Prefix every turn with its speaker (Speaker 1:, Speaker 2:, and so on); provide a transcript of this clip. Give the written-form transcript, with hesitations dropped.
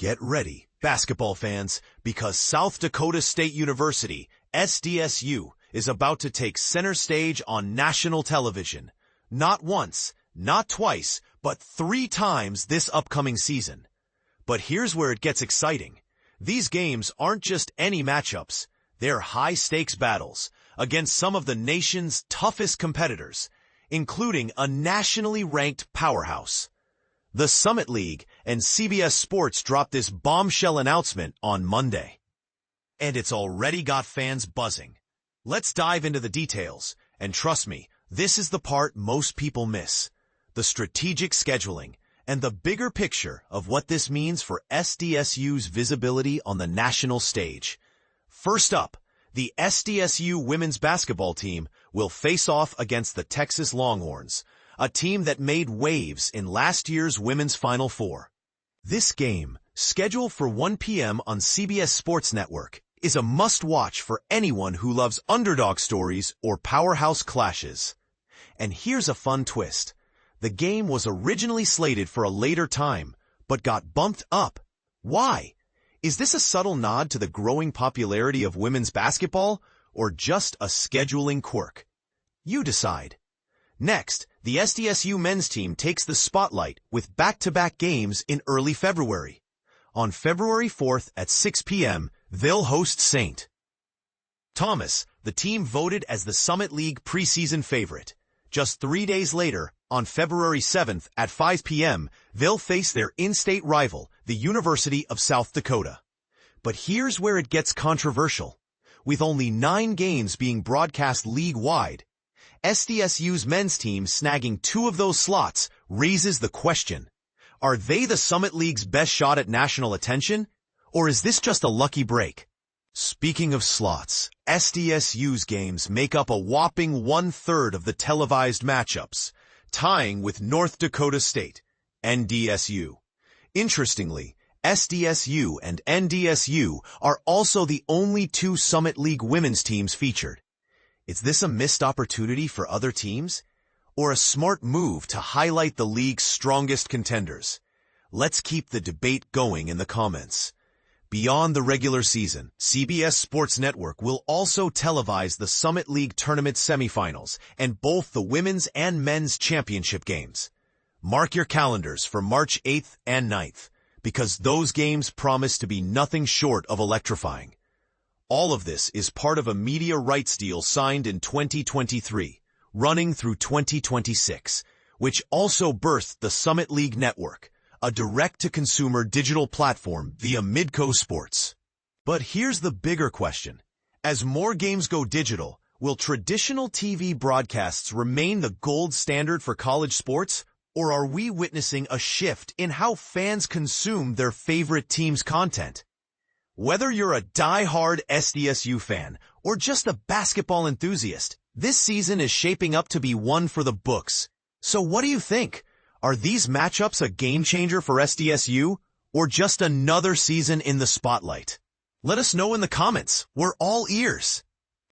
Speaker 1: Get ready, basketball fans, because South Dakota State University, SDSU, is about to take center stage on national television. Not once, not twice, but 3 times this upcoming season. But here's where it gets exciting. These games aren't just any matchups. They're high-stakes battles against some of the nation's toughest competitors, including a nationally ranked powerhouse. The Summit League and CBS Sports dropped this bombshell announcement on Monday. And it's already got fans buzzing. Let's dive into the details, and trust me, this is the part most people miss. The strategic scheduling and the bigger picture of what this means for SDSU's visibility on the national stage. First up, the SDSU women's basketball team will face off against the Texas Longhorns, a team that made waves in last year's Women's Final Four. This game, scheduled for 1 p.m. on CBS Sports Network, is a must-watch for anyone who loves underdog stories or powerhouse clashes. And here's a fun twist. The game was originally slated for a later time, but got bumped up. Why? Is this a subtle nod to the growing popularity of women's basketball, or just a scheduling quirk? You decide. Next, the SDSU men's team takes the spotlight with back-to-back games in early February. On February 4th at 6 p.m., they'll host St. Thomas, the team voted as the Summit League preseason favorite. Just 3 days later, on February 7th at 5 p.m., they'll face their in-state rival, the University of South Dakota. But here's where it gets controversial. With only 9 games being broadcast league-wide, SDSU's men's team snagging 2 of those slots raises the question. Are they the Summit League's best shot at national attention? Or is this just a lucky break? Speaking of slots, SDSU's games make up a whopping 1/3 of the televised matchups, tying with North Dakota State, NDSU. Interestingly, SDSU and NDSU are also the only 2 Summit League women's teams featured. Is this a missed opportunity for other teams? Or a smart move to highlight the league's strongest contenders? Let's keep the debate going in the comments. Beyond the regular season, CBS Sports Network will also televise the Summit League tournament semifinals and both the women's and men's championship games. Mark your calendars for March 8th and 9th, because those games promise to be nothing short of electrifying. All of this is part of a media rights deal signed in 2023, running through 2026, which also birthed the Summit League Network, a direct-to-consumer digital platform via Midco Sports. But here's the bigger question. As more games go digital, will traditional TV broadcasts remain the gold standard for college sports, or are we witnessing a shift in how fans consume their favorite team's content? Whether you're a die-hard SDSU fan or just a basketball enthusiast, this season is shaping up to be one for the books. So what do you think? Are these matchups a game-changer for SDSU, or just another season in the spotlight? Let us know in the comments. We're all ears.